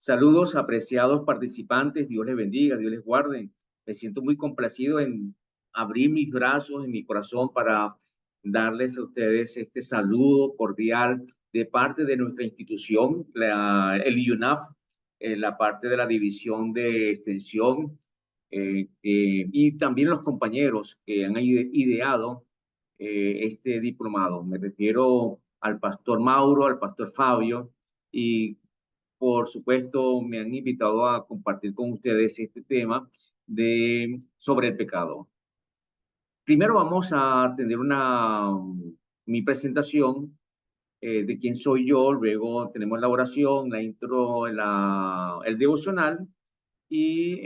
Saludos, apreciados participantes. Dios les bendiga, Dios les guarde. Me siento muy complacido en abrir mis brazos y mi corazón para darles a ustedes este saludo cordial de parte de nuestra institución, el IUNAF, la parte de la división de extensión, y también los compañeros que han ideado este diplomado. Me refiero al pastor Mauro, al pastor Fabio, y por supuesto, me han invitado a compartir con ustedes este tema sobre el pecado. Primero vamos a tener mi presentación de quién soy yo, luego tenemos la oración, la intro, el devocional y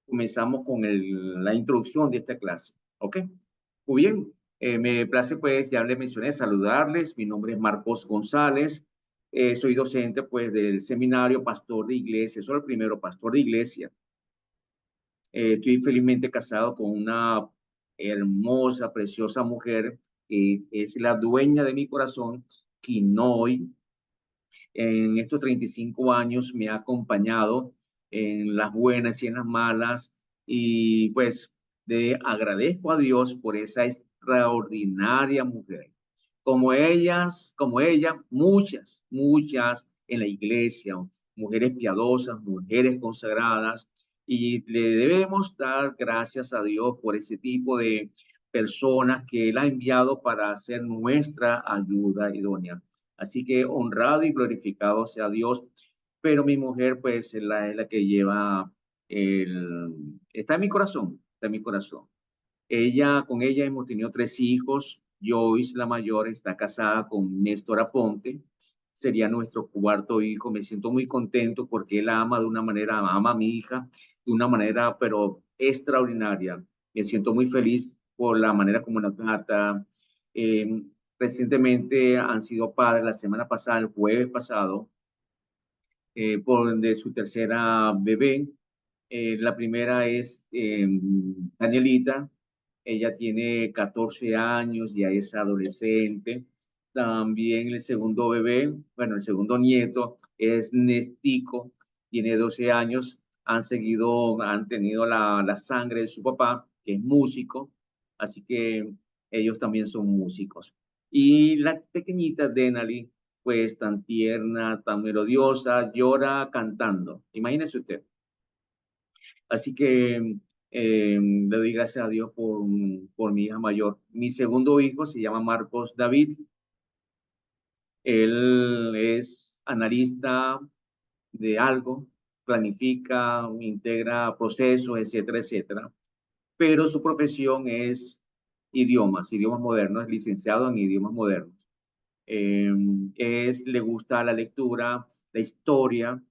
comenzamos con la introducción de esta clase. ¿Ok? Muy bien, me place pues, ya les mencioné, saludarles. Mi nombre es Marcos González. Soy docente pues del seminario, pastor de iglesia, soy el primero pastor de iglesia. Estoy felizmente casado con una hermosa, preciosa mujer que es la dueña de mi corazón, quien hoy en estos 35 años me ha acompañado en las buenas y en las malas, y pues le agradezco a Dios por esa extraordinaria mujer. Como ella, muchas en la iglesia, mujeres piadosas, mujeres consagradas, y le debemos dar gracias a Dios por ese tipo de personas que Él ha enviado para ser nuestra ayuda idónea. Así que honrado y glorificado sea Dios. Pero mi mujer, pues, es la que lleva está en mi corazón, está en mi corazón. Con ella hemos tenido 3 hijos. Joyce, la mayor, está casada con Néstor Aponte. Sería nuestro cuarto hijo. Me siento muy contento porque él ama de una manera, ama a mi hija de una manera, pero extraordinaria. Me siento muy feliz por la manera como la trata. Eh, Recientemente han sido padres, la semana pasada, el jueves pasado, de su tercera bebé. La primera es Danielita. Ella tiene 14 años, ya es adolescente. También el segundo bebé, bueno, el segundo nieto es Nestico, tiene 12 años. Han tenido la sangre de su papá, que es músico, así que ellos también son músicos. Y la pequeñita Denali, pues tan tierna, tan melodiosa, llora cantando. Imagínese usted. Así que le doy gracias a Dios por mi hija mayor. Mi segundo hijo se llama Marcos David. Él es analista de algo, planifica, integra procesos, etcétera, etcétera. Pero su profesión es idiomas modernos, es licenciado en idiomas modernos. Eh, Le gusta la lectura, la historia.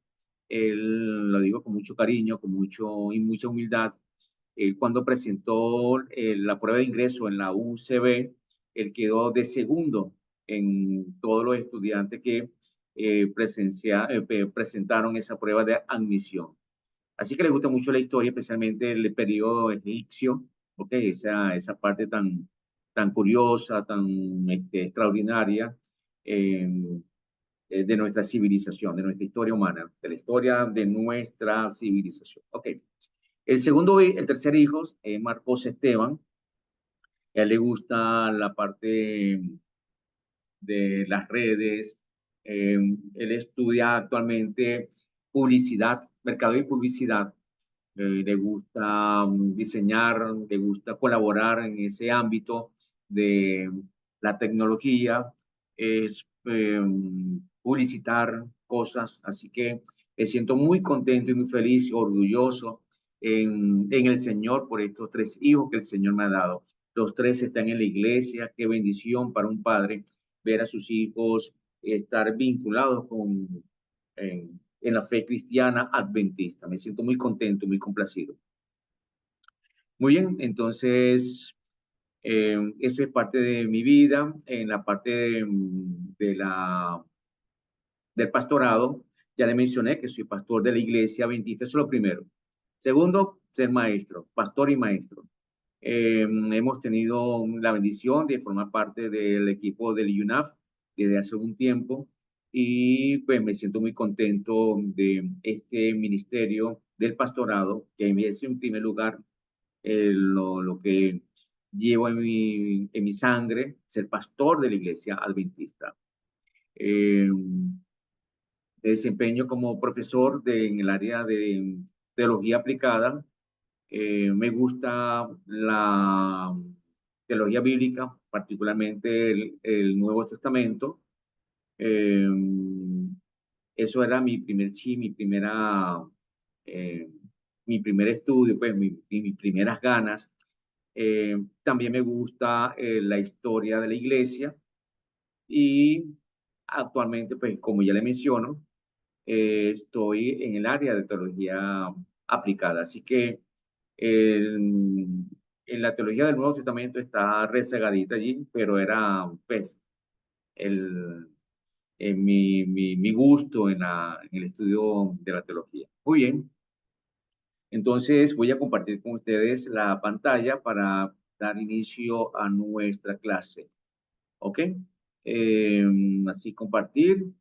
Él, lo digo con mucho cariño, y mucha humildad. Cuando presentó la prueba de ingreso en la UCB, él quedó de segundo en todos los estudiantes que presentaron esa prueba de admisión. Así que le gusta mucho la historia, especialmente el periodo egipcio, okay, esa parte tan curiosa, tan extraordinaria eh, de nuestra civilización, de nuestra historia humana, de la historia de nuestra civilización. Ok. El tercer hijo, Marcos Esteban. A él le gusta la parte de las redes. Él estudia actualmente publicidad, mercado y publicidad. Le gusta diseñar, le gusta colaborar en ese ámbito de la tecnología, es publicitar cosas. Así que me siento muy contento y muy feliz y orgulloso en el Señor por estos 3 hijos que el Señor me ha dado. Los 3 están en la iglesia. Qué bendición para un padre ver a sus hijos estar vinculados en la fe cristiana adventista. Me siento muy contento, muy complacido. Muy bien, entonces eso es parte de mi vida. En la parte del pastorado, ya le mencioné que soy pastor de la iglesia adventista, eso es lo primero. Segundo, ser maestro, pastor y maestro. Hemos tenido la bendición de formar parte del equipo del UNAF desde hace un tiempo. y pues me siento muy contento de este ministerio del pastorado, que es en primer lugar lo que llevo en mi sangre, ser pastor de la iglesia adventista. Me desempeño como profesor en el área de teología aplicada. Me gusta la teología bíblica, particularmente el Nuevo Testamento. Eh, Eso era mi primer eh, mi primer estudio, pues mis primeras ganas. También me gusta la historia de la iglesia y actualmente, pues como ya le menciono, estoy en el área de teología aplicada. Así que en la teología del Nuevo Testamento está rezagadita allí, pero era pues el, mi gusto en el estudio de la teología. Muy bien, entonces voy a compartir con ustedes la pantalla para dar inicio a nuestra clase. ¿Ok? Así compartir.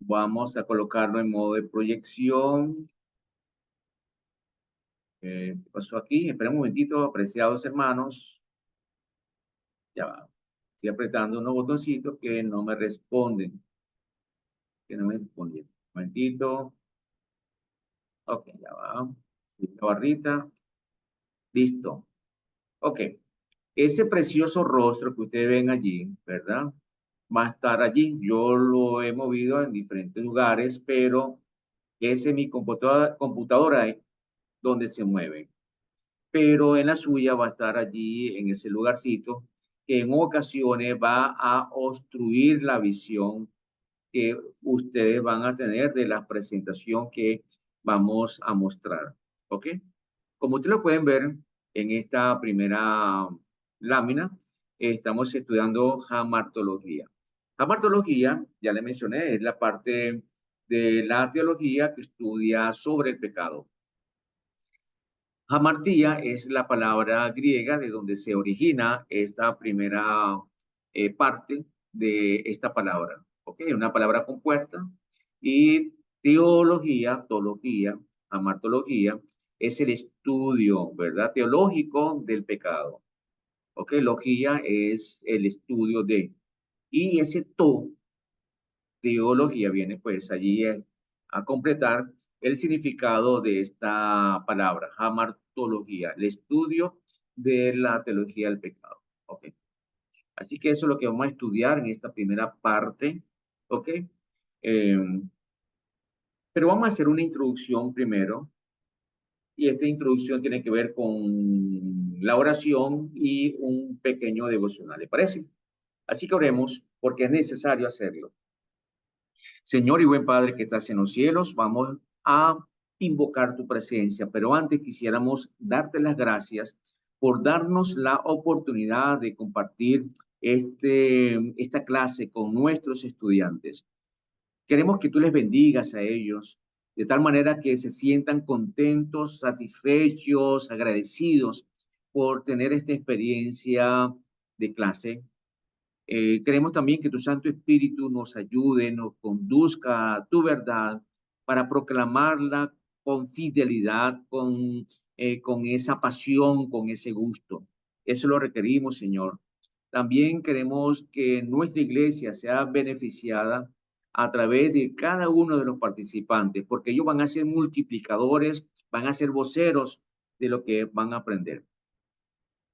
Vamos a colocarlo en modo de proyección. ¿Qué pasó aquí? Espera un momentito, apreciados hermanos. Ya va. Estoy apretando unos botoncitos que no me responden. Que no me responden. Un momentito. Ok, ya va. La barrita. Listo. Ok. Ese precioso rostro que ustedes ven allí, ¿verdad? Va a estar allí. Yo lo he movido en diferentes lugares, pero ese es mi computadora donde se mueve. Pero en la suya va a estar allí en ese lugarcito que en ocasiones va a obstruir la visión que ustedes van a tener de la presentación que vamos a mostrar. ¿Ok? Como ustedes lo pueden ver en esta primera lámina, estamos estudiando jamartología. Jamartología, ya le mencioné, es la parte de la teología que estudia sobre el pecado. Hamartía es la palabra griega de donde se origina esta primera parte de esta palabra. ¿Ok? Una palabra compuesta. Y teología, hamartología, es el estudio, ¿verdad? Teológico del pecado. ¿Ok? Logía es el estudio de. Y ese to teología viene pues allí a completar el significado de esta palabra, hamartología, el estudio de la teología del pecado. ¿Ok? Así que eso es lo que vamos a estudiar en esta primera parte. ¿Ok? Eh, pero vamos a hacer una introducción primero. Y esta introducción tiene que ver con la oración y un pequeño devocional, ¿le parece? Así que oremos porque es necesario hacerlo. Señor y buen Padre que estás en los cielos, vamos a invocar tu presencia, pero antes quisiéramos darte las gracias por darnos la oportunidad de compartir esta clase con nuestros estudiantes. Queremos que tú les bendigas a ellos de tal manera que se sientan contentos, satisfechos, agradecidos por tener esta experiencia de clase. Queremos también que tu Santo Espíritu nos ayude, nos conduzca a tu verdad para proclamarla con fidelidad, con esa pasión, con ese gusto. Eso lo requerimos, Señor. También queremos que nuestra iglesia sea beneficiada a través de cada uno de los participantes, porque ellos van a ser multiplicadores, van a ser voceros de lo que van a aprender.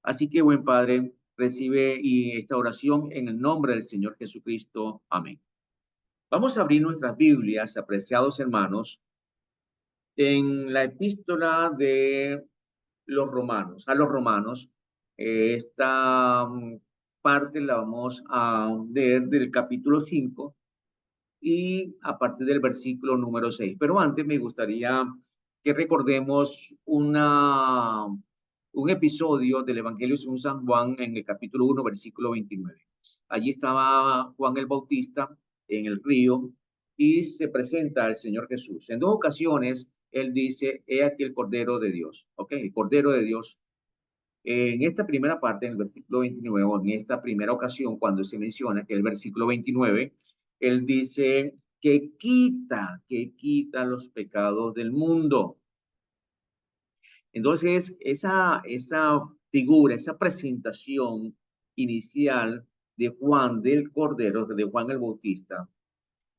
Así que, buen Padre, recibe esta oración en el nombre del Señor Jesucristo. Amén. Vamos a abrir nuestras Biblias, apreciados hermanos, en la epístola de los romanos, a los romanos. Esta parte la vamos a leer del capítulo 5 y a partir del versículo número 6. Pero antes me gustaría que recordemos un episodio del Evangelio según San Juan en el capítulo 1, versículo 29. Allí estaba Juan el Bautista en el río y se presenta al Señor Jesús. En dos ocasiones, él dice, he aquí el Cordero de Dios. ¿Ok? El Cordero de Dios. En esta primera parte, en el versículo 29, o en esta primera ocasión, cuando se menciona que el versículo 29, él dice, que quita los pecados del mundo. Entonces, esa figura, esa presentación inicial de Juan del Cordero, de Juan el Bautista,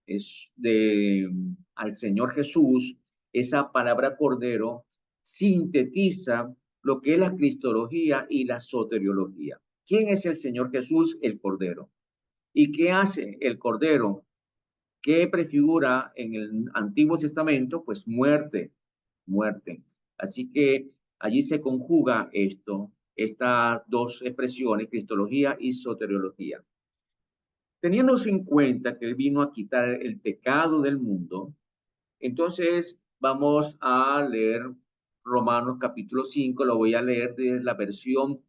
es de al Señor Jesús, esa palabra Cordero sintetiza lo que es la cristología y la soteriología. ¿Quién es el Señor Jesús? El Cordero. ¿Y qué hace el Cordero? ¿Qué prefigura en el Antiguo Testamento? Pues muerte, muerte. Así que allí se conjuga esto, estas dos expresiones, cristología y soteriología. Teniéndose en cuenta que Él vino a quitar el pecado del mundo, entonces vamos a leer Romanos capítulo 5, lo voy a leer de la versión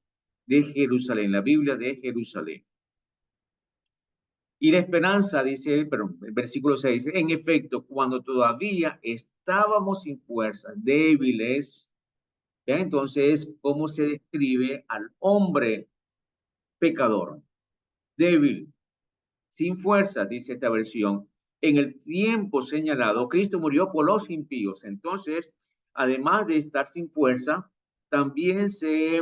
de Jerusalén, la Biblia de Jerusalén. Y la esperanza, dice, perdón, el versículo 6, en efecto, cuando todavía estábamos sin fuerzas, débiles, ¿ya? Entonces, ¿cómo se describe al hombre pecador? Débil, sin fuerzas, dice esta versión. En el tiempo señalado, Cristo murió por los impíos. Entonces, además de estar sin fuerza, también se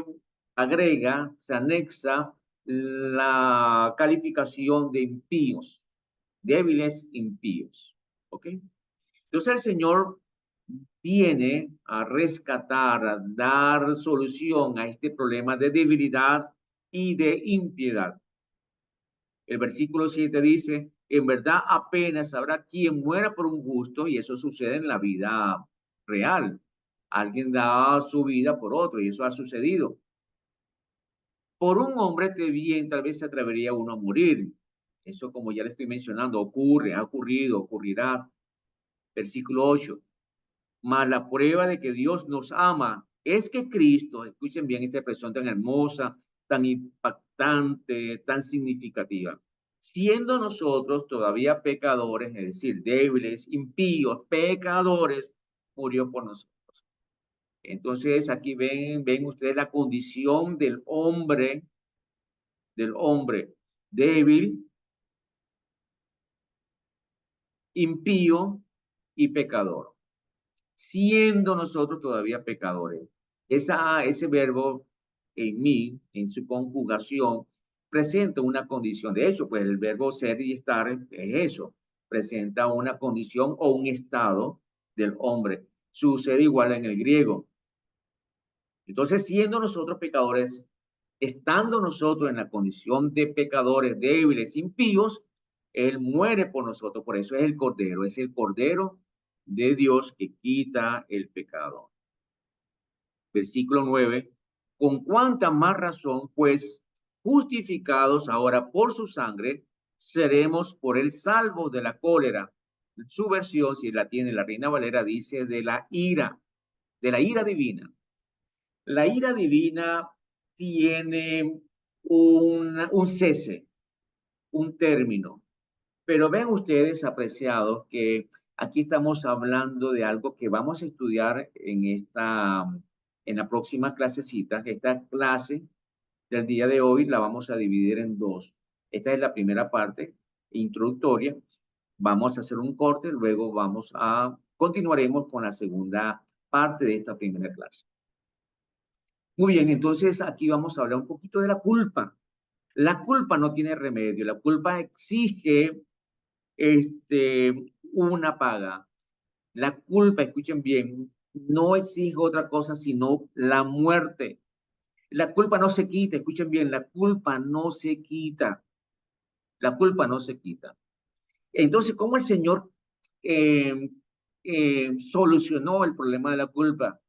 agrega, se anexa la calificación de impíos, débiles impíos. ¿Ok? Entonces el Señor viene a rescatar, a dar solución a este problema de debilidad y de impiedad. El versículo 7 dice, en verdad apenas habrá quien muera por un justo, y eso sucede en la vida real. Alguien da su vida por otro, y eso ha sucedido. Por un hombre de bien, tal vez se atrevería uno a morir. Eso, como ya le estoy mencionando, ocurre, ha ocurrido, ocurrirá. Versículo 8. Mas la prueba de que Dios nos ama es que Cristo, escuchen bien esta expresión tan hermosa, tan impactante, tan significativa, siendo nosotros todavía pecadores, es decir, débiles, impíos, pecadores, murió por nosotros. Entonces aquí ven ustedes la condición del hombre débil, impío y pecador, siendo nosotros todavía pecadores. Ese verbo en mí, en su conjugación, presenta una condición. De hecho, pues el verbo ser y estar es eso, presenta una condición o un estado del hombre. Sucede igual en el griego. Entonces, siendo nosotros pecadores, estando nosotros en la condición de pecadores débiles, impíos, Él muere por nosotros. Por eso es el Cordero de Dios que quita el pecado. Versículo 9. Con cuánta más razón, pues, justificados ahora por su sangre, seremos por él salvos de la cólera. Su versión, si la tiene la Reina Valera, dice de la ira divina. La ira divina tiene un cese, un término. Pero ven ustedes, apreciados, que aquí estamos hablando de algo que vamos a estudiar en la próxima clasecita. Esta clase del día de hoy la vamos a dividir en dos. Esta es la primera parte, introductoria. Vamos a hacer un corte, luego continuaremos con la segunda parte de esta primera clase. Muy bien, entonces aquí vamos a hablar un poquito de la culpa. La culpa no tiene remedio, la culpa exige una paga. La culpa, escuchen bien, no exige otra cosa sino la muerte. La culpa no se quita, escuchen bien, la culpa no se quita. La culpa no se quita. Entonces, ¿cómo el Señor solucionó el problema de la culpa?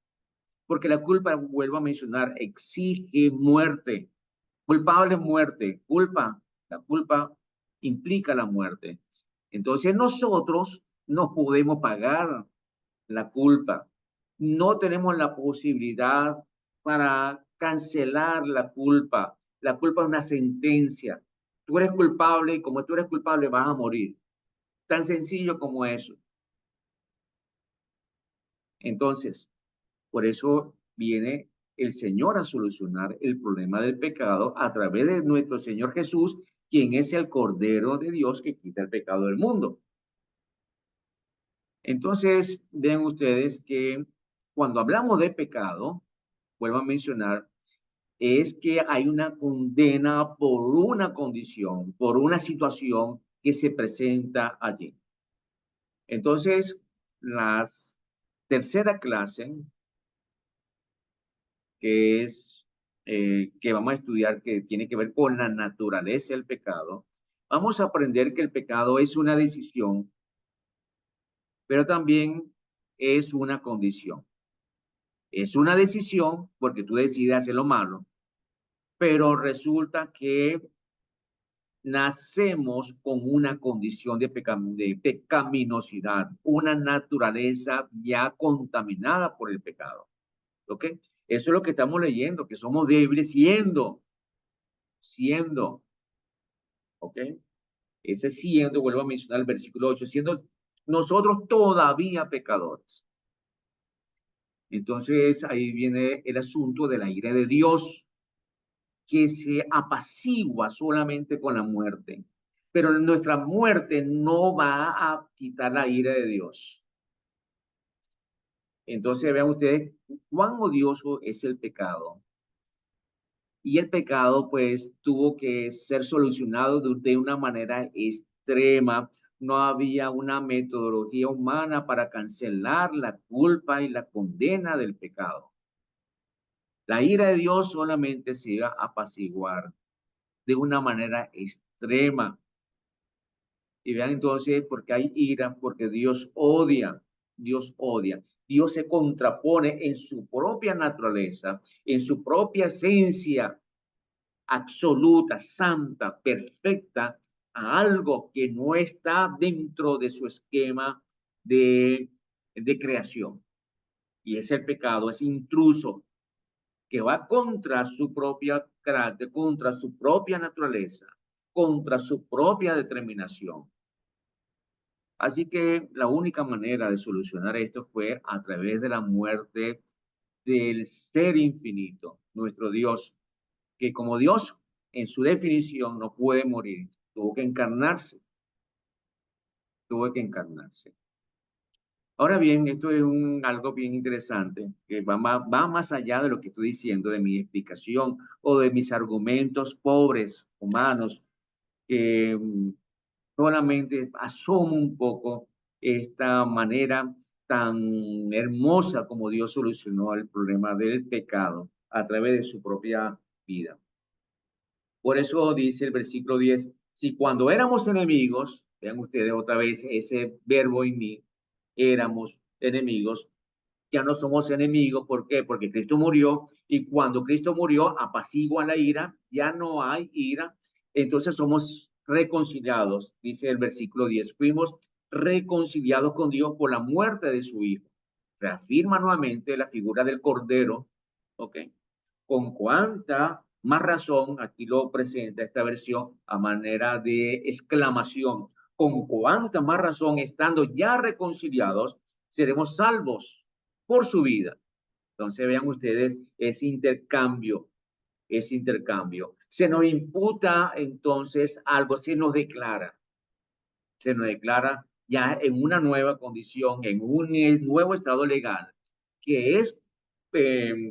Porque la culpa, vuelvo a mencionar, exige muerte. Culpable, muerte. Culpa, la culpa implica la muerte. Entonces nosotros no podemos pagar la culpa. No tenemos la posibilidad para cancelar la culpa. La culpa es una sentencia. Tú eres culpable y como tú eres culpable vas a morir. Tan sencillo como eso. Entonces, por eso viene el Señor a solucionar el problema del pecado a través de nuestro Señor Jesús, quien es el Cordero de Dios que quita el pecado del mundo. Entonces, vean ustedes que cuando hablamos de pecado, vuelvo a mencionar, es que hay una condena por una condición, por una situación que se presenta allí. Entonces, la tercera clase, que es que vamos a estudiar, que tiene que ver con la naturaleza del pecado, vamos a aprender que el pecado es una decisión, pero también es una condición. Es una decisión porque tú decides hacer lo malo, pero resulta que nacemos con una condición de pecaminosidad, una naturaleza ya contaminada por el pecado. ¿Ok? Eso es lo que estamos leyendo, que somos débiles siendo, ¿ok? Ese siendo, vuelvo a mencionar el versículo 8, siendo nosotros todavía pecadores. Entonces ahí viene el asunto de la ira de Dios, que se apacigua solamente con la muerte. Pero nuestra muerte no va a quitar la ira de Dios. Entonces vean ustedes cuán odioso es el pecado. Y el pecado pues tuvo que ser solucionado de una manera extrema. No había una metodología humana para cancelar la culpa y la condena del pecado. La ira de Dios solamente se iba a apaciguar de una manera extrema. Y vean entonces, porque hay ira, porque Dios odia, Dios odia. Dios se contrapone en su propia naturaleza, en su propia esencia absoluta, santa, perfecta, a algo que no está dentro de su esquema de, de creación. Y es el pecado, es intruso, que va contra su propia carácter, contra su propia naturaleza, contra su propia determinación. Así que la única manera de solucionar esto fue a través de la muerte del ser infinito, nuestro Dios, que como Dios en su definición no puede morir, tuvo que encarnarse, tuvo que encarnarse. Ahora bien, esto es algo bien interesante, que va más allá de lo que estoy diciendo, de mi explicación o de mis argumentos pobres, humanos, que solamente asomo un poco esta manera tan hermosa como Dios solucionó el problema del pecado a través de su propia vida. Por eso dice el versículo 10, si cuando éramos enemigos, vean ustedes otra vez ese verbo en mí, éramos enemigos, ya no somos enemigos. ¿Por qué? Porque Cristo murió y cuando Cristo murió apacigua la ira, ya no hay ira, entonces somos reconciliados, dice el versículo 10, fuimos reconciliados con Dios por la muerte de su Hijo. Reafirma nuevamente la figura del Cordero, ¿ok? Con cuánta más razón, aquí lo presenta esta versión a manera de exclamación, con cuánta más razón, estando ya reconciliados, seremos salvos por su vida. Entonces vean ustedes ese intercambio, ese intercambio. Se nos imputa entonces algo, se nos declara ya en una nueva condición, en un nuevo estado legal, que es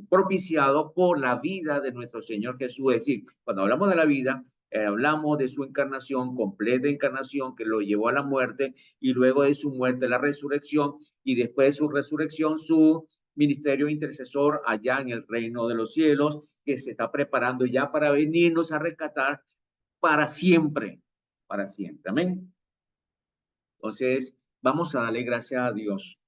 propiciado por la vida de nuestro Señor Jesús. Es decir, cuando hablamos de la vida, hablamos de su encarnación, completa encarnación que lo llevó a la muerte y luego de su muerte la resurrección y después de su resurrección su ministerio intercesor allá en el reino de los cielos que se está preparando ya para venirnos a rescatar para siempre, para siempre. Amén. Entonces, vamos a darle gracias a Dios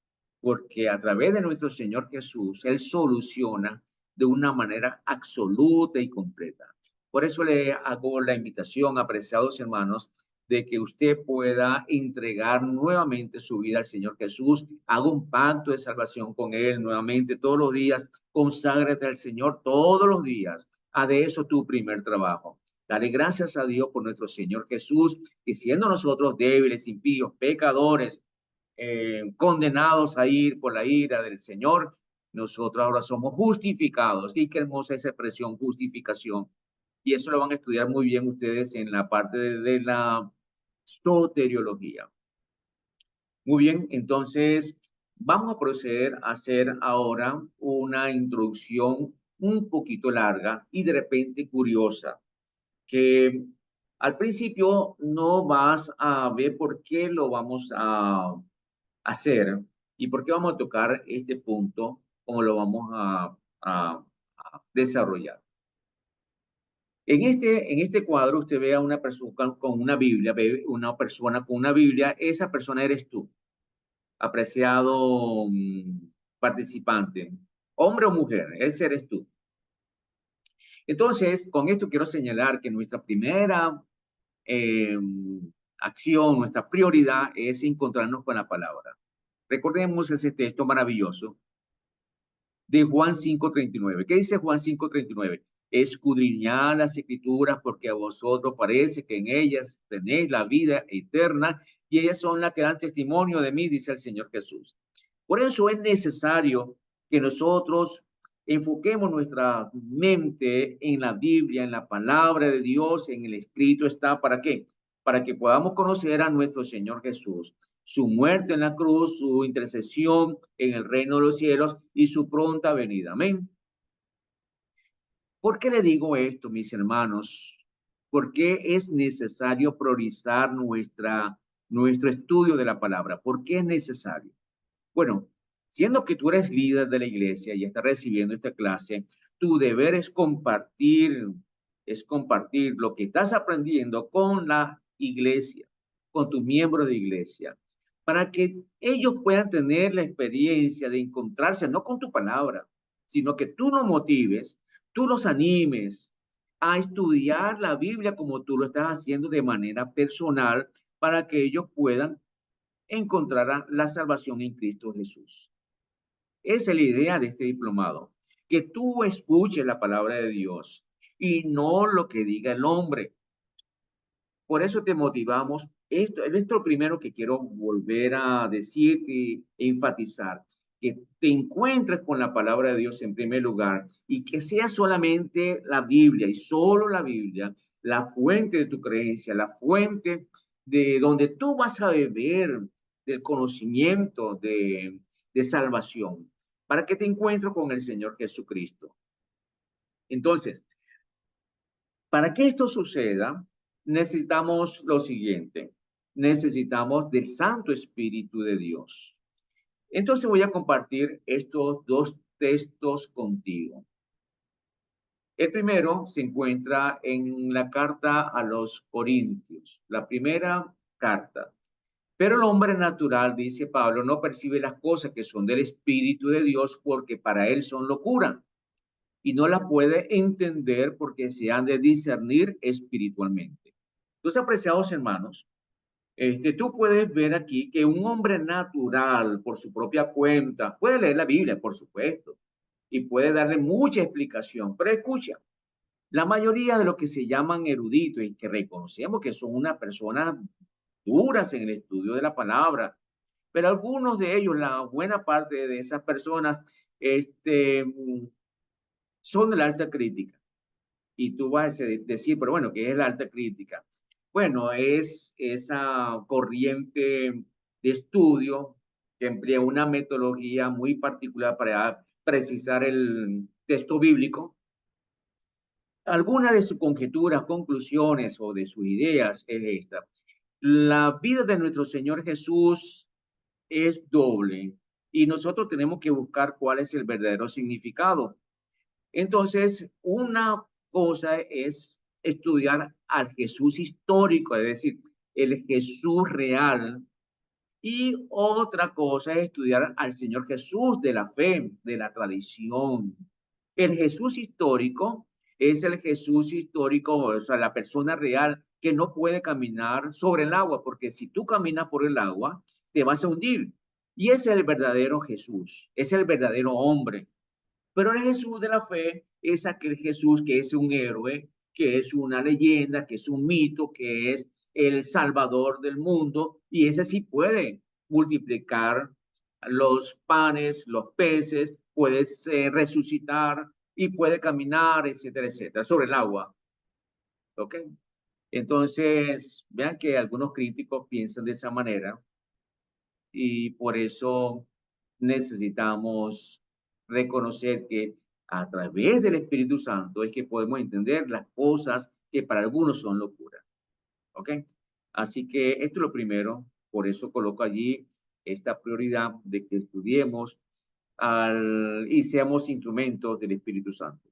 porque a través de nuestro Señor Jesús, Él soluciona de una manera absoluta y completa. Por eso le hago la invitación, apreciados hermanos, de que usted pueda entregar nuevamente su vida al Señor Jesús, haga un pacto de salvación con Él nuevamente todos los días, conságrate al Señor todos los días, haz de eso tu primer trabajo. Dale gracias a Dios por nuestro Señor Jesús, que siendo nosotros débiles, impíos, pecadores, condenados a ir por la ira del Señor, nosotros ahora somos justificados. Y qué hermosa esa expresión, justificación. Y eso lo van a estudiar muy bien ustedes en la parte de la soteriología. Muy bien, entonces vamos a proceder a hacer ahora una introducción un poquito larga y de repente curiosa, que al principio no vas a ver por qué lo vamos a hacer y por qué vamos a tocar este punto, cómo lo vamos a desarrollar. En este cuadro usted ve a una persona con una Biblia, ve una persona con una Biblia, esa persona eres tú, apreciado participante, hombre o mujer, ese eres tú. Entonces, con esto quiero señalar que nuestra primera eh, acción, nuestra prioridad es encontrarnos con la palabra. Recordemos ese texto maravilloso de Juan 5:39. ¿Qué dice Juan 5:39? Escudriñad las escrituras porque a vosotros parece que en ellas tenéis la vida eterna y ellas son las que dan testimonio de mí, dice el Señor Jesús. Por eso es necesario que nosotros enfoquemos nuestra mente en la Biblia, en la palabra de Dios, en el escrito está. ¿Para qué? Para que podamos conocer a nuestro Señor Jesús, su muerte en la cruz, su intercesión en el reino de los cielos y su pronta venida. Amén. ¿Por qué le digo esto, mis hermanos? ¿Por qué es necesario priorizar nuestro estudio de la palabra? ¿Por qué es necesario? Bueno, siendo que tú eres líder de la iglesia y estás recibiendo esta clase, tu deber es compartir lo que estás aprendiendo con la iglesia, con tus miembros de iglesia, para que ellos puedan tener la experiencia de encontrarse, no con tu palabra, sino que tú los motives, tú los animes a estudiar la Biblia como tú lo estás haciendo de manera personal, para que ellos puedan encontrará la salvación en Cristo Jesús. Esa es la idea de este diplomado, que tú escuches la palabra de Dios y no lo que diga el hombre. Por eso te motivamos. Esto es lo primero que quiero volver a decirte e enfatizar, que te encuentres con la palabra de Dios en primer lugar y que sea solamente la Biblia y solo la Biblia la fuente de tu creencia, la fuente de donde tú vas a beber del conocimiento de salvación, para que te encuentres con el Señor Jesucristo. Entonces, para que esto suceda, necesitamos lo siguiente. Necesitamos del Santo Espíritu de Dios. Entonces voy a compartir estos dos textos contigo. El primero se encuentra en la carta a los Corintios, la primera carta. Pero el hombre natural, dice Pablo, no percibe las cosas que son del Espíritu de Dios porque para él son locura y no la puede entender porque se han de discernir espiritualmente. Entonces, apreciados hermanos, tú puedes ver aquí que un hombre natural, por su propia cuenta, puede leer la Biblia, por supuesto, y puede darle mucha explicación, pero escucha, la mayoría de los que se llaman eruditos y que reconocemos que son unas personas duras en el estudio de la palabra, pero algunos de ellos, la buena parte de esas personas, son de la alta crítica. Y tú vas a decir, pero bueno, ¿qué es la alta crítica? Bueno, es esa corriente de estudio que emplea una metodología muy particular para precisar el texto bíblico. Alguna de sus conjeturas, conclusiones o de sus ideas es esta. La vida de nuestro Señor Jesús es doble y nosotros tenemos que buscar cuál es el verdadero significado. Entonces, una cosa es estudiar al Jesús histórico, es decir, el Jesús real, y otra cosa es estudiar al Señor Jesús de la fe, de la tradición. El Jesús histórico es el Jesús histórico, o sea, la persona real que no puede caminar sobre el agua, porque si tú caminas por el agua, te vas a hundir. Y ese es el verdadero Jesús, es el verdadero hombre. Pero el Jesús de la fe es aquel Jesús que es un héroe, que es una leyenda, que es un mito, que es el salvador del mundo, y ese sí puede multiplicar los panes, los peces, puede resucitar y puede caminar, etcétera, etcétera, sobre el agua. ¿Ok? Entonces, vean que algunos críticos piensan de esa manera, y por eso necesitamos reconocer que a través del Espíritu Santo es que podemos entender las cosas que para algunos son locura. ¿Ok? Así que esto es lo primero, por eso coloco allí esta prioridad de que estudiemos y seamos instrumentos del Espíritu Santo.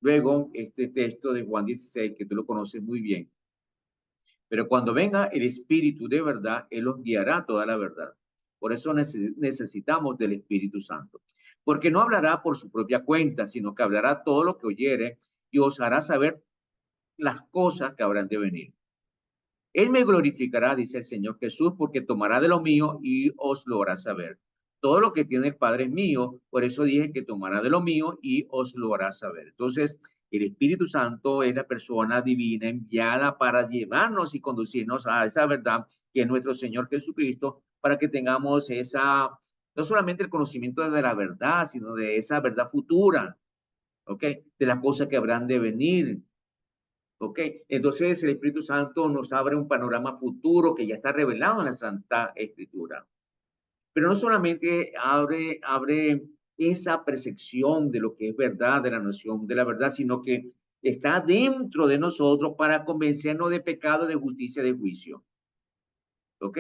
Luego, este texto de Juan 16, que tú lo conoces muy bien, pero cuando venga el Espíritu de verdad, Él os guiará a toda la verdad. Por eso necesitamos del Espíritu Santo, porque no hablará por su propia cuenta, sino que hablará todo lo que oyere y os hará saber las cosas que habrán de venir. Él me glorificará, dice el Señor Jesús, porque tomará de lo mío y os lo hará saber. Todo lo que tiene el Padre es mío, por eso dije que tomará de lo mío y os lo hará saber. Entonces, el Espíritu Santo es la persona divina enviada para llevarnos y conducirnos a esa verdad que es nuestro Señor Jesucristo, para que tengamos esa, no solamente el conocimiento de la verdad, sino de esa verdad futura, ¿ok? De las cosas que habrán de venir, ¿ok? Entonces el Espíritu Santo nos abre un panorama futuro que ya está revelado en la Santa Escritura. Pero no solamente abre esa percepción de lo que es verdad, de la noción de la verdad, sino que está dentro de nosotros para convencernos de pecado, de justicia, de juicio. ¿Ok?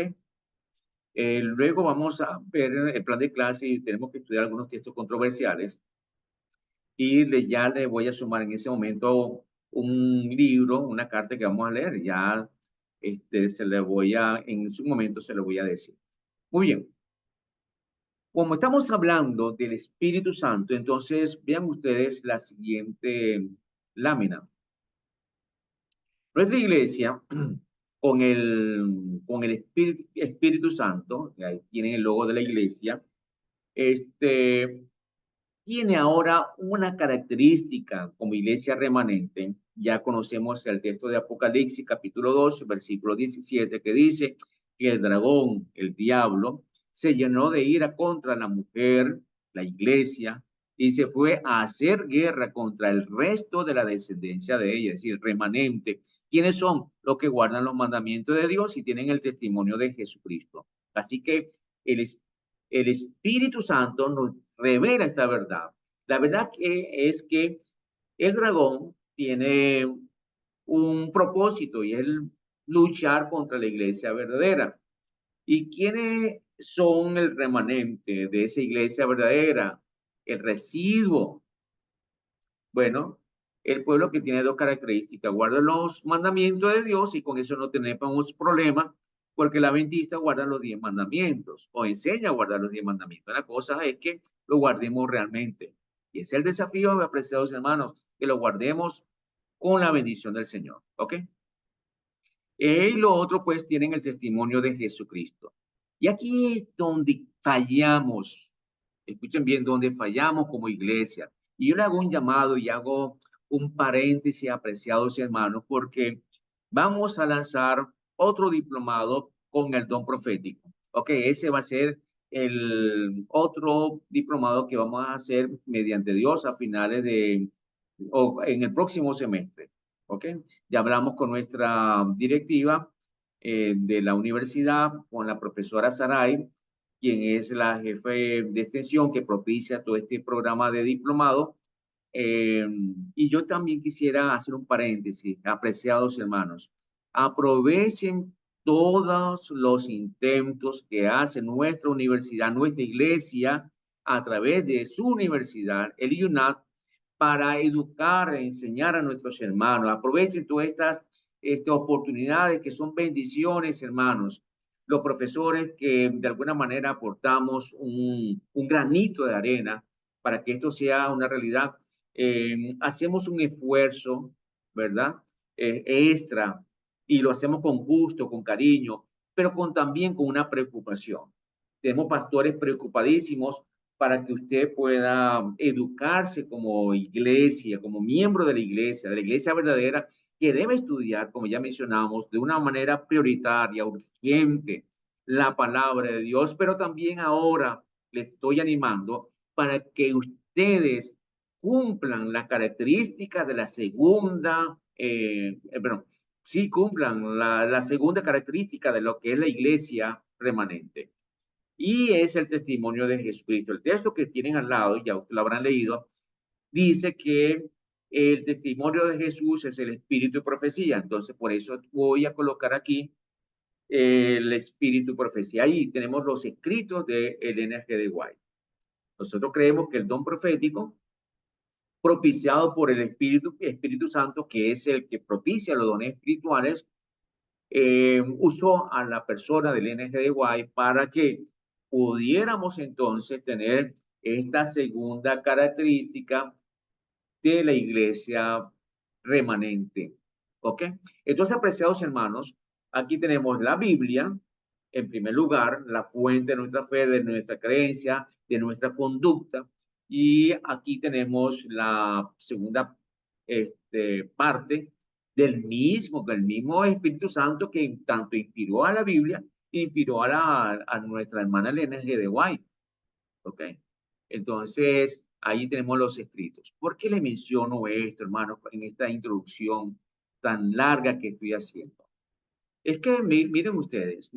Luego vamos a ver el plan de clase y tenemos que estudiar algunos textos controversiales. Y ya le voy a sumar en ese momento un libro, una carta que vamos a leer. Ya en su momento se lo voy a decir. Muy bien. Como estamos hablando del Espíritu Santo, entonces vean ustedes la siguiente lámina. Nuestra iglesia, con el Espíritu Santo, que ahí tienen el logo de la iglesia, este, tiene ahora una característica como iglesia remanente. Ya conocemos el texto de Apocalipsis, capítulo 2, versículo 17, que dice que el dragón, el diablo, se llenó de ira contra la mujer, la iglesia, y se fue a hacer guerra contra el resto de la descendencia de ella, es decir, remanente. ¿Quiénes son? Los que guardan los mandamientos de Dios y tienen el testimonio de Jesucristo. Así que el, el Espíritu Santo nos revela esta verdad. La verdad que es que el dragón tiene un propósito y es luchar contra la iglesia verdadera. ¿Y quiénes son el remanente de esa iglesia verdadera? El residuo. Bueno, el pueblo que tiene dos características, guarda los mandamientos de Dios y con eso no tenemos problema, porque el adventista guarda los 10 mandamientos o enseña a guardar los 10 mandamientos. La cosa es que lo guardemos realmente. Y ese es el desafío, apreciados hermanos, que lo guardemos con la bendición del Señor. ¿Ok? Y lo otro, pues, tienen el testimonio de Jesucristo. Y aquí es donde fallamos. Escuchen bien, donde fallamos como iglesia. Y yo le hago un llamado y hago un paréntesis, apreciados hermanos, porque vamos a lanzar otro diplomado con el don profético. Ok, ese va a ser el otro diplomado que vamos a hacer mediante Dios a finales o en el próximo semestre. Ok, ya hablamos con nuestra directiva de la universidad, con la profesora Saray, quien es la jefe de extensión que propicia todo este programa de diplomado. Y yo también quisiera hacer un paréntesis, apreciados hermanos. Aprovechen todos los intentos que hace nuestra universidad, nuestra iglesia, a través de su universidad, el IUNAT, para educar e enseñar a nuestros hermanos. Aprovechen todas estas oportunidades que son bendiciones, hermanos. Los profesores que de alguna manera aportamos un granito de arena para que esto sea una realidad. Hacemos un esfuerzo, ¿verdad? Extra, y lo hacemos con gusto, con cariño, pero también con una preocupación. Tenemos pastores preocupadísimos para que usted pueda educarse como iglesia, como miembro de la iglesia verdadera, que debe estudiar, como ya mencionamos, de una manera prioritaria, urgente, la palabra de Dios, pero también ahora le estoy animando para que ustedes cumplan la característica de la segunda, sí cumplan la segunda característica de lo que es la iglesia remanente. y es el testimonio de Jesucristo. El texto que tienen al lado, ya ustedes lo habrán leído, dice que el testimonio de Jesús es el espíritu de profecía. Entonces, por eso voy a colocar aquí el espíritu de profecía. Ahí tenemos los escritos de Elena G. de White. Nosotros creemos que el don profético, propiciado por el Espíritu Santo, que es el que propicia los dones espirituales, usó a la persona del N. G. de White para que pudiéramos entonces tener esta segunda característica de la iglesia remanente. ¿Ok? Entonces, apreciados hermanos, aquí tenemos la Biblia, en primer lugar, la fuente de nuestra fe, de nuestra creencia, de nuestra conducta. Y aquí tenemos la segunda parte del mismo Espíritu Santo que tanto inspiró a la Biblia, inspiró a nuestra hermana Elena G. de White. ¿Ok? Entonces, ahí tenemos los escritos. ¿Por qué le menciono esto, hermano, en esta introducción tan larga que estoy haciendo? Es que, miren ustedes,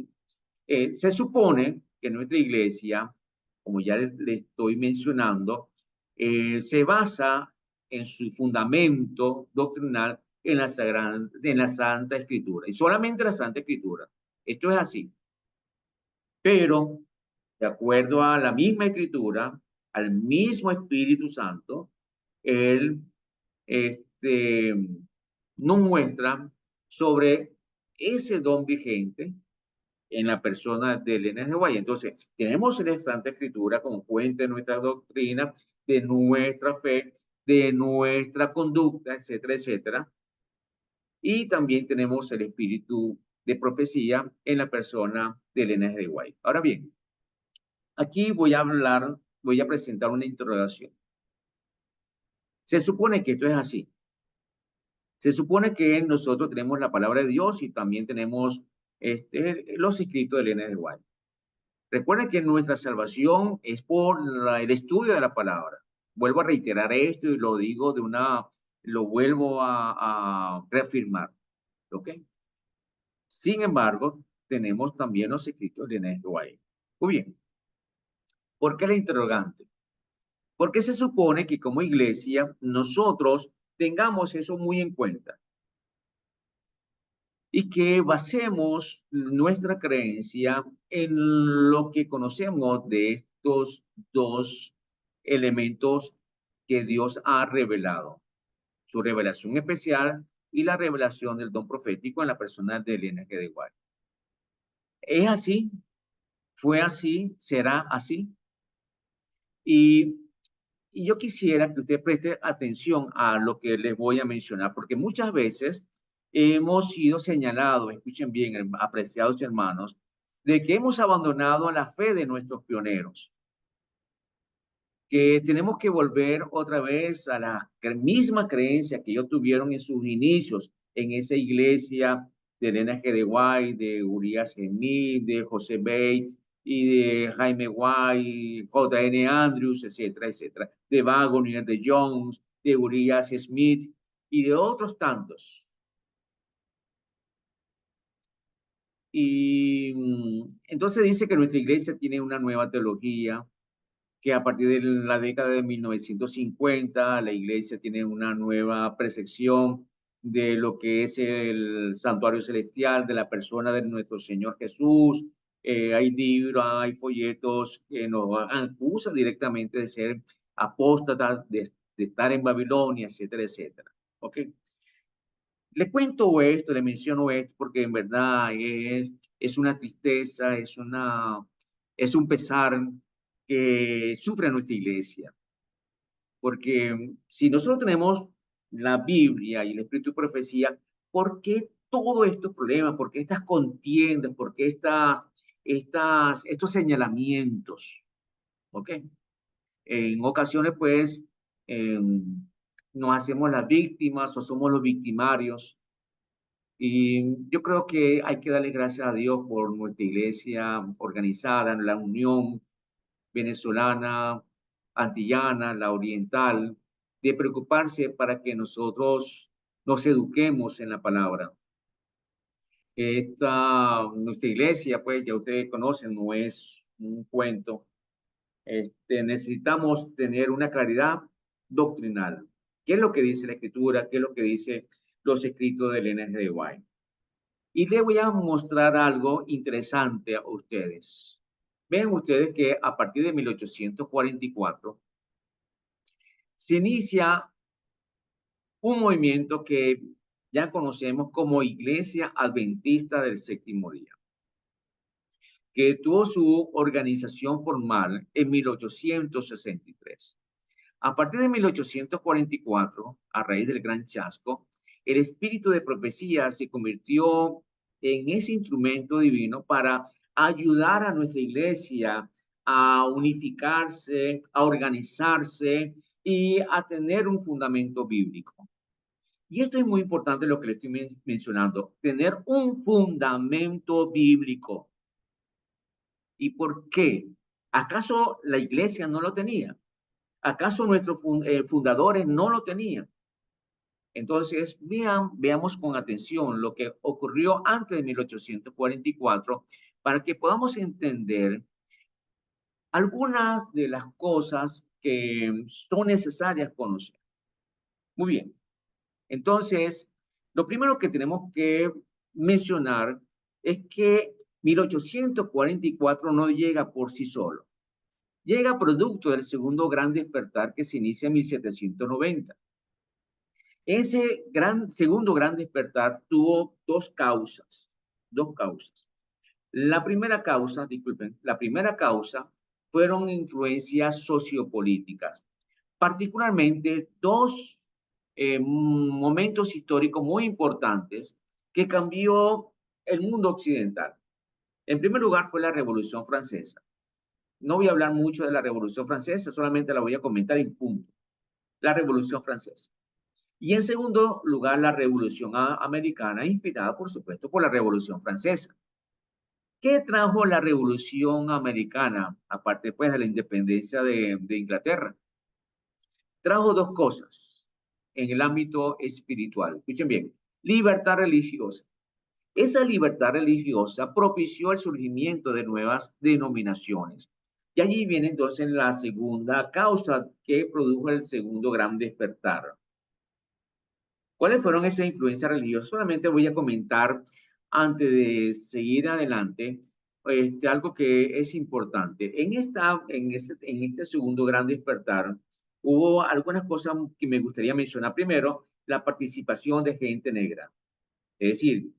se supone que nuestra iglesia, como ya le estoy mencionando, se basa en su fundamento doctrinal en la Santa Escritura, y solamente la Santa Escritura. Esto es así. Pero, de acuerdo a la misma Escritura, al mismo Espíritu Santo, Él este, nos muestra sobre ese don vigente en la persona de Elena de Guay. Entonces, tenemos la Santa Escritura como fuente de nuestra doctrina, de nuestra fe, de nuestra conducta, etcétera, etcétera. Y también tenemos el espíritu de profecía en la persona de Elena de Guay. Ahora bien, aquí voy a presentar una interrogación. Se supone que esto es así. Se supone que nosotros tenemos la palabra de Dios y también tenemos los escritos de Elena de White. Recuerden que nuestra salvación es por el estudio de la palabra. Vuelvo a reiterar esto y lo vuelvo a reafirmar. ¿Ok? Sin embargo, tenemos también los escritos de Elena de White. Muy bien. ¿Por qué la interrogante? Porque se supone que como iglesia nosotros tengamos eso muy en cuenta y que basemos nuestra creencia en lo que conocemos de estos dos elementos que Dios ha revelado, su revelación especial y la revelación del don profético en la persona de Elena G. de White. ¿Es así? ¿Fue así? ¿Será así? Y Y yo quisiera que usted preste atención a lo que les voy a mencionar, porque muchas veces hemos sido señalados, escuchen bien, apreciados hermanos, de que hemos abandonado la fe de nuestros pioneros, que tenemos que volver otra vez a la misma creencia que ellos tuvieron en sus inicios, en esa iglesia de Elena G. de White, de Urias Smith, de José Bates y de Jaime White, J.N. Andrews, etcétera, etcétera, de Wagner, de Jones, de Urias Smith y de otros tantos. Y entonces dice que nuestra iglesia tiene una nueva teología, que a partir de la década de 1950 la iglesia tiene una nueva percepción de lo que es el santuario celestial, de la persona de nuestro Señor Jesús. Hay libros, hay folletos que nos acusan directamente de ser apóstatas, de estar en Babilonia, etcétera, etcétera. ¿Ok? Le cuento esto, le menciono esto, porque en verdad es una tristeza, es un pesar que sufre nuestra iglesia. Porque si nosotros tenemos la Biblia y el Espíritu de Profecía, ¿por qué todos estos problemas? ¿Por qué estas contiendas? ¿Por qué estos señalamientos? ¿Ok? En ocasiones, pues, eh, nos hacemos las víctimas o somos los victimarios. Y yo creo que hay que darle gracias a Dios por nuestra iglesia organizada, la Unión Venezolana, Antillana, la Oriental, de preocuparse para que nosotros nos eduquemos en la palabra. Nuestra iglesia, pues ya ustedes conocen, no es un cuento. Necesitamos tener una claridad doctrinal. ¿Qué es lo que dice la Escritura? ¿Qué es lo que dice los escritos de Ellen G. White? Y les voy a mostrar algo interesante a ustedes. Ven ustedes que a partir de 1844 se inicia un movimiento que ya conocemos como Iglesia Adventista del Séptimo Día, que tuvo su organización formal en 1863. A partir de 1844, a raíz del Gran Chasco, el espíritu de profecía se convirtió en ese instrumento divino para ayudar a nuestra iglesia a unificarse, a organizarse y a tener un fundamento bíblico. Y esto es muy importante lo que le estoy mencionando, tener un fundamento bíblico. ¿Y por qué? ¿Acaso la iglesia no lo tenía? ¿Acaso nuestros fundadores no lo tenían? Entonces, veamos con atención lo que ocurrió antes de 1844 para que podamos entender algunas de las cosas que son necesarias conocer. Muy bien. Entonces, lo primero que tenemos que mencionar es que 1844 no llega por sí solo. Llega producto del segundo gran despertar que se inicia en 1790. Ese segundo gran despertar tuvo dos causas, dos causas. La primera causa, disculpen, la primera causa fueron influencias sociopolíticas, particularmente dos momentos históricos muy importantes que cambió el mundo occidental. En primer lugar fue la Revolución Francesa. No voy a hablar mucho de la Revolución Francesa, solamente la voy a comentar en punto. La Revolución Francesa. Y en segundo lugar, la Revolución Americana, inspirada, por supuesto, por la Revolución Francesa. ¿Qué trajo la Revolución Americana, aparte pues de la independencia de Inglaterra? Trajo dos cosas en el ámbito espiritual. Escuchen bien, libertad religiosa. Esa libertad religiosa propició el surgimiento de nuevas denominaciones. Y allí viene entonces la segunda causa que produjo el segundo gran despertar. ¿Cuáles fueron esas influencias religiosas? Solamente voy a comentar, antes de seguir adelante, algo que es importante. En este segundo gran despertar, hubo algunas cosas que me gustaría mencionar. Primero, la participación de gente negra. Es decir,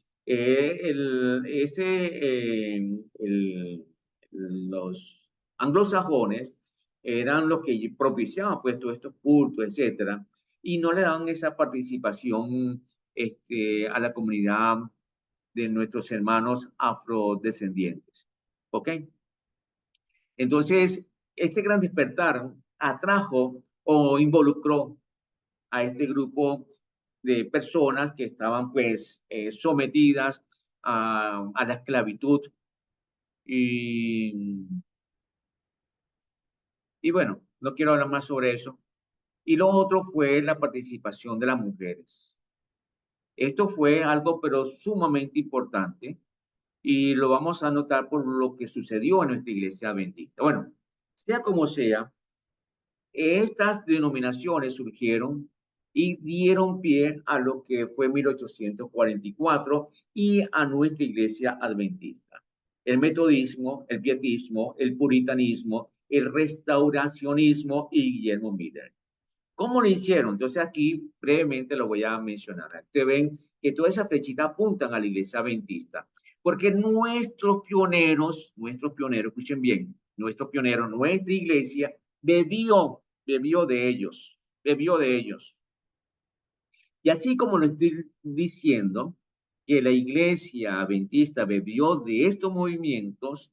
los anglosajones eran los que propiciaban pues todos estos cultos, etcétera, y no le daban esa participación a la comunidad de nuestros hermanos afrodescendientes. ¿Ok? Entonces, este gran despertar atrajo o involucró a este grupo de personas que estaban pues sometidas a la esclavitud y, y bueno, no quiero hablar más sobre eso. Y lo otro fue la participación de las mujeres. Esto fue algo pero sumamente importante y lo vamos a notar por lo que sucedió en nuestra iglesia adventista. Bueno, sea como sea, estas denominaciones surgieron y dieron pie a lo que fue 1844 y a nuestra iglesia adventista. El metodismo, el pietismo, el puritanismo, el restauracionismo y Guillermo Miller. ¿Cómo lo hicieron? Entonces aquí brevemente lo voy a mencionar. Ustedes ven que todas esas flechitas apuntan a la iglesia adventista, porque nuestros pioneros, escuchen bien, nuestros pioneros, nuestra iglesia bebió bebió de ellos. Y así como lo estoy diciendo, que la iglesia adventista bebió de estos movimientos,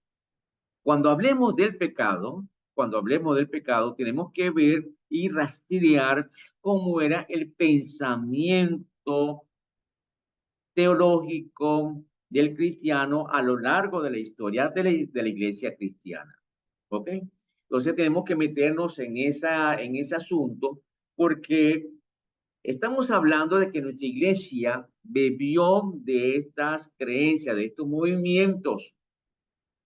cuando hablemos del pecado, tenemos que ver y rastrear cómo era el pensamiento teológico del cristiano a lo largo de la historia de la iglesia cristiana. ¿Ok? Entonces tenemos que meternos en ese asunto porque estamos hablando de que nuestra iglesia bebió de estas creencias, de estos movimientos.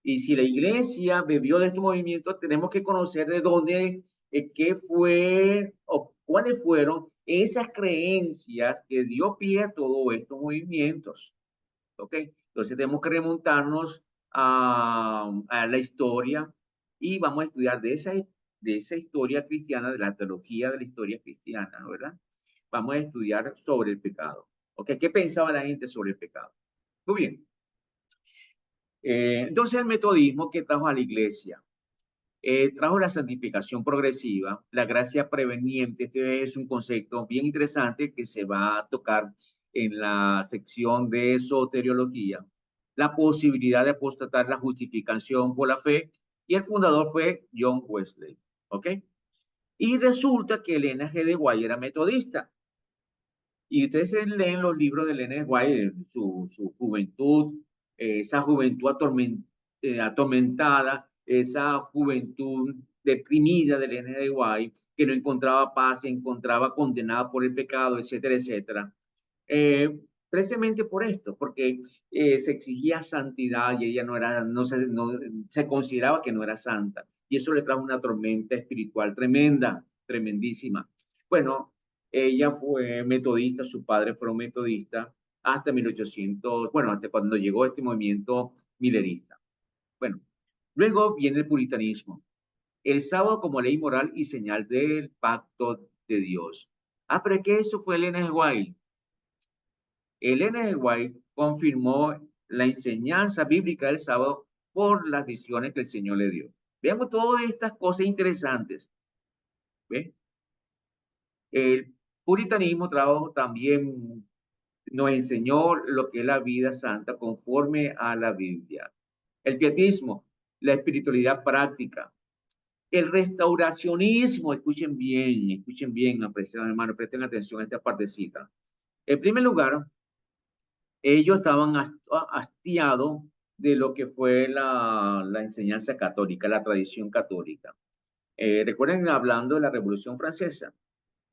Y si la iglesia bebió de estos movimientos, tenemos que conocer de dónde, qué fue o cuáles fueron esas creencias que dio pie a todos estos movimientos. ¿Ok? Entonces tenemos que remontarnos a la historia y vamos a estudiar de esa historia cristiana, de la teología de la historia cristiana, ¿no? ¿Verdad? Vamos a estudiar sobre el pecado. ¿Ok? ¿Qué pensaba la gente sobre el pecado? Muy bien. Entonces el metodismo que trajo a la iglesia, trajo la santificación progresiva, la gracia preveniente. Este es un concepto bien interesante que se va a tocar en la sección de soteriología. La posibilidad de apostatar, la justificación por la fe, y el fundador fue John Wesley. ¿Ok? Y resulta que Elena G. de Guay era metodista. Y ustedes leen los libros de Elena G. de Guay, su juventud, esa juventud atormentada, esa juventud deprimida de Elena G. de Guay, que no encontraba paz, se encontraba condenada por el pecado, etcétera, etcétera. Precisamente por esto, porque se exigía santidad y ella no se consideraba que no era santa. Y eso le trajo una tormenta espiritual tremenda, tremendísima. Bueno, ella fue metodista, su padre fue un metodista hasta 1800, bueno, hasta cuando llegó este movimiento milerista. Bueno, luego viene el puritanismo. El sábado como ley moral y señal del pacto de Dios. Ah, pero es que eso fue Elena G. White. Elena G. White confirmó la enseñanza bíblica del sábado por las visiones que el Señor le dio. Veamos todas estas cosas interesantes. ¿Ve? El puritanismo trajo también, nos enseñó lo que es la vida santa conforme a la Biblia. El pietismo, la espiritualidad práctica. El restauracionismo, escuchen bien, apreciados hermanos, presten atención a esta partecita. En primer lugar, ellos estaban hastiados de lo que fue la enseñanza católica, la tradición católica. Recuerden hablando de la Revolución Francesa.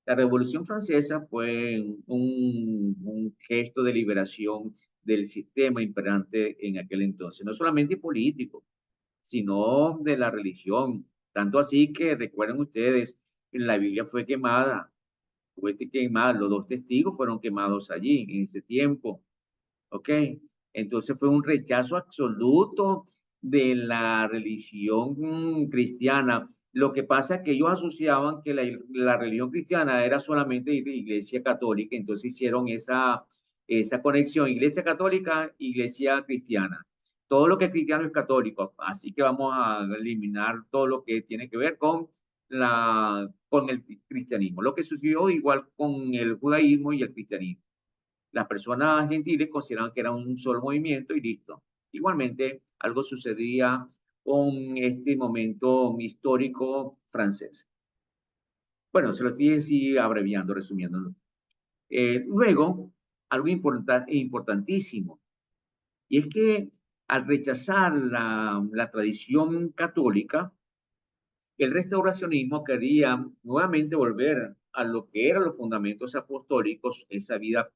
La Revolución Francesa fue un gesto de liberación del sistema imperante en aquel entonces, no solamente político, sino de la religión. Tanto así que recuerden ustedes, la Biblia fue quemada, los dos testigos fueron quemados allí en ese tiempo. ¿Ok? Entonces fue un rechazo absoluto de la religión cristiana. Lo que pasa es que ellos asociaban que la religión cristiana era solamente iglesia católica, entonces hicieron esa conexión, iglesia católica, iglesia cristiana. Todo lo que es cristiano es católico, así que vamos a eliminar todo lo que tiene que ver con el cristianismo. Lo que sucedió igual con el judaísmo y el cristianismo. Las personas gentiles consideraban que era un solo movimiento y listo. Igualmente, algo sucedía con este momento histórico francés. Bueno, se lo estoy así abreviando, resumiendo. Luego, algo importantísimo, y es que al rechazar la tradición católica, el restauracionismo quería nuevamente volver a lo que eran los fundamentos apostólicos, esa vida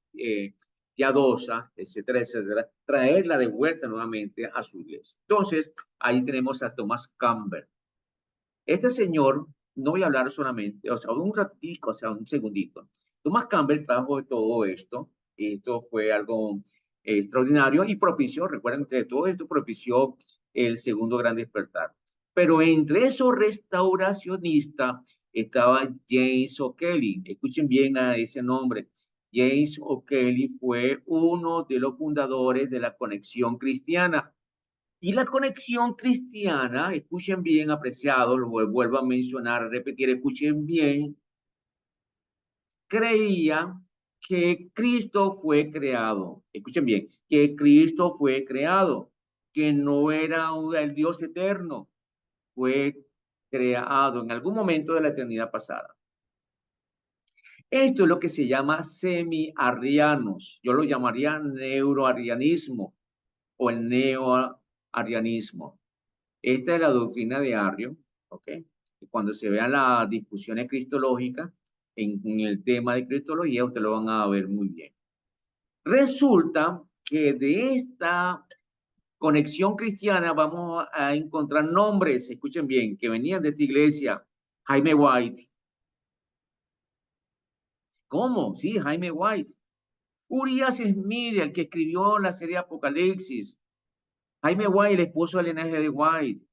piadosa, etcétera, etcétera, traerla de vuelta nuevamente a su iglesia. Entonces, ahí tenemos a Thomas Campbell. Este señor, no voy a hablar solamente, o sea, un ratito, o sea, un segundito. Thomas Campbell trajo todo esto, esto fue algo extraordinario y propició, recuerden ustedes, todo esto propició el segundo gran despertar. Pero entre esos restauracionistas estaba James O'Kelly. Escuchen bien a ese nombre. James O'Kelly fue uno de los fundadores de la Conexión Cristiana. Y la conexión cristiana, escuchen bien, apreciados, lo vuelvo a mencionar, a repetir, escuchen bien, creía que Cristo fue creado. Escuchen bien, que Cristo fue creado, que no era el Dios eterno, fue creado en algún momento de la eternidad pasada. Esto es lo que se llama semi-arrianos. Yo lo llamaría neuroarianismo o el neoarianismo. Esta es la doctrina de Arrio, ¿ok? Y cuando se vean las discusiones cristológicas en el tema de cristología, ustedes lo van a ver muy bien. Resulta que de esta Conexión Cristiana, vamos a encontrar nombres, escuchen bien, que venían de esta iglesia. Jaime White. ¿Cómo? Sí, Jaime White. Urias Smith, el que escribió la serie Apocalipsis. Jaime White, el esposo de Elena G. de White.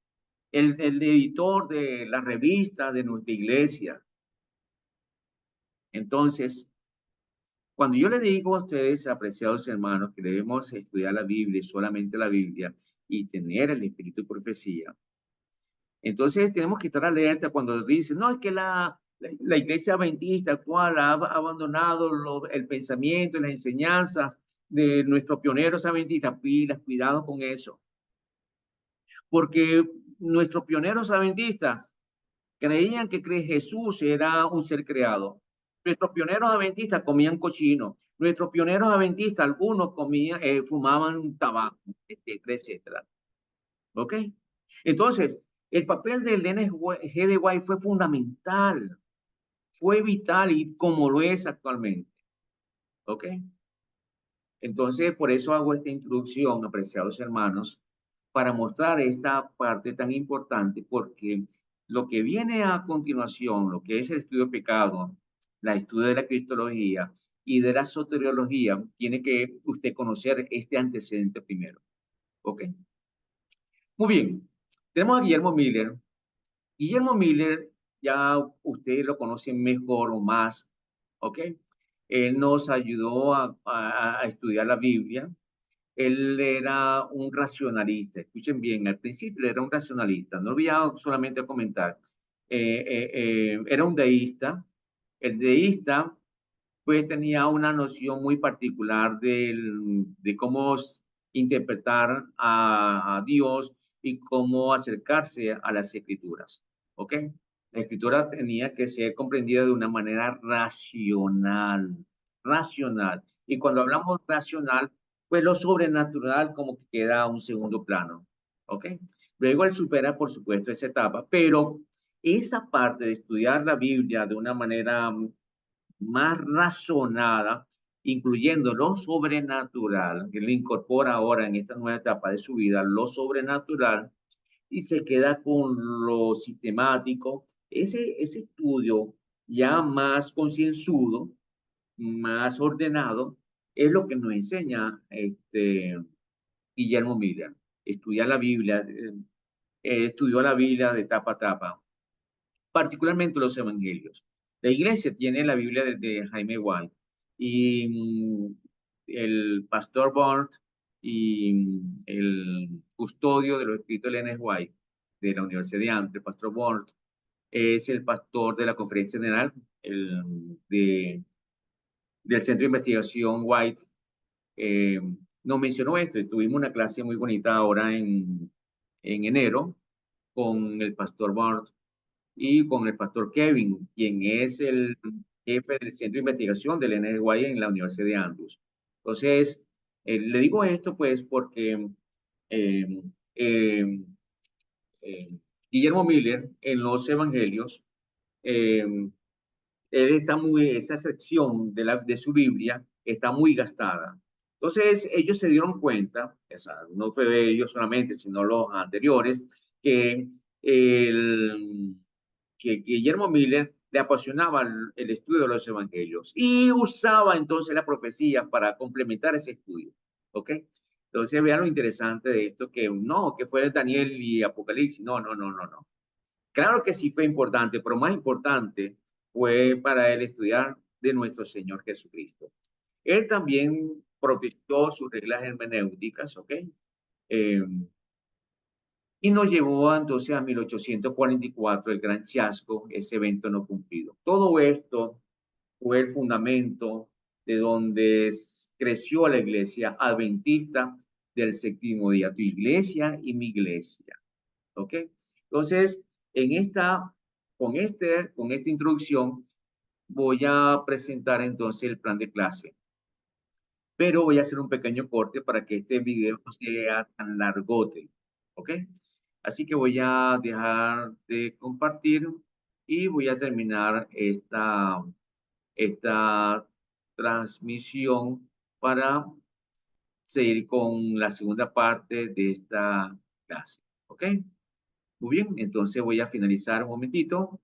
El editor de la revista de nuestra iglesia. Entonces, cuando yo le digo a ustedes, apreciados hermanos, que debemos estudiar la Biblia, solamente la Biblia, y tener el espíritu de profecía, entonces tenemos que estar alerta cuando dicen, no, es que la iglesia adventista actual ha abandonado el pensamiento y las enseñanzas de nuestros pioneros adventistas. Pilas, cuidado con eso, porque nuestros pioneros adventistas creían que Jesús era un ser creado. Nuestros pioneros adventistas comían cochino. Nuestros pioneros adventistas, algunos comían, fumaban tabaco, etcétera, etcétera. ¿Ok? Entonces, el papel del G. de White fue fundamental, fue vital y como lo es actualmente. ¿Ok? Entonces, por eso hago esta introducción, apreciados hermanos, para mostrar esta parte tan importante, porque lo que viene a continuación, lo que es el estudio de pecado, la estudio de la cristología y de la soteriología, tiene que usted conocer este antecedente primero. ¿Ok? Muy bien. Tenemos a Guillermo Miller. Guillermo Miller, ya usted lo conoce mejor o más, ¿ok? Él nos ayudó a estudiar la Biblia. Él era un racionalista. Escuchen bien, al principio era un racionalista. No voy a solamente a comentar. Era un deísta. El deísta, pues, tenía una noción muy particular de cómo interpretar a Dios y cómo acercarse a las escrituras. ¿Ok? La escritura tenía que ser comprendida de una manera racional, racional. Y cuando hablamos racional, pues lo sobrenatural como que queda a un segundo plano. ¿Ok? Luego él supera, por supuesto, esa etapa, pero esa parte de estudiar la Biblia de una manera más razonada, incluyendo lo sobrenatural, que le incorpora ahora en esta nueva etapa de su vida, lo sobrenatural, y se queda con lo sistemático. Ese estudio ya más concienzudo, más ordenado, es lo que nos enseña Guillermo Miller. Estudiar la Biblia, estudió la Biblia de tapa a tapa, particularmente los evangelios. La iglesia tiene la Biblia de Jaime White y el pastor Bond y el custodio de los escritos de Ellen White de la Universidad de Amsterdam, el pastor Bond, es el pastor de la Conferencia General del Centro de Investigación White. Eh, Nos mencionó esto y tuvimos una clase muy bonita ahora en enero con el pastor Bond y con el pastor Kevin, quien es el jefe del Centro de Investigación del NSY en la Universidad de Andrews. Entonces, le digo esto pues porque eh, eh, eh, Guillermo Miller en los Evangelios, eh, esa sección de su Biblia está muy gastada. Entonces, ellos se dieron cuenta, o sea, no fue ellos solamente, sino los anteriores, que el que Guillermo Miller le apasionaba el estudio de los evangelios y usaba entonces la profecía para complementar ese estudio. ¿Ok? Entonces vean lo interesante de esto, que no, que fue Daniel y Apocalipsis, no, no, no, no, no. Claro que sí fue importante, pero más importante fue para él estudiar de nuestro Señor Jesucristo. Él también propició sus reglas hermenéuticas, ¿ok? Eh, y nos llevó entonces a 1844, el gran chasco, ese evento no cumplido. Todo esto fue el fundamento de donde creció la iglesia adventista del séptimo día, tu iglesia y mi iglesia. ¿Ok? Entonces, en con esta introducción, voy a presentar entonces el plan de clase, pero voy a hacer un pequeño corte para que este video no sea tan largote. ¿Ok? Así que voy a dejar de compartir y voy a terminar esta transmisión para seguir con la segunda parte de esta clase. ¿Ok? Muy bien, entonces voy a finalizar un momentito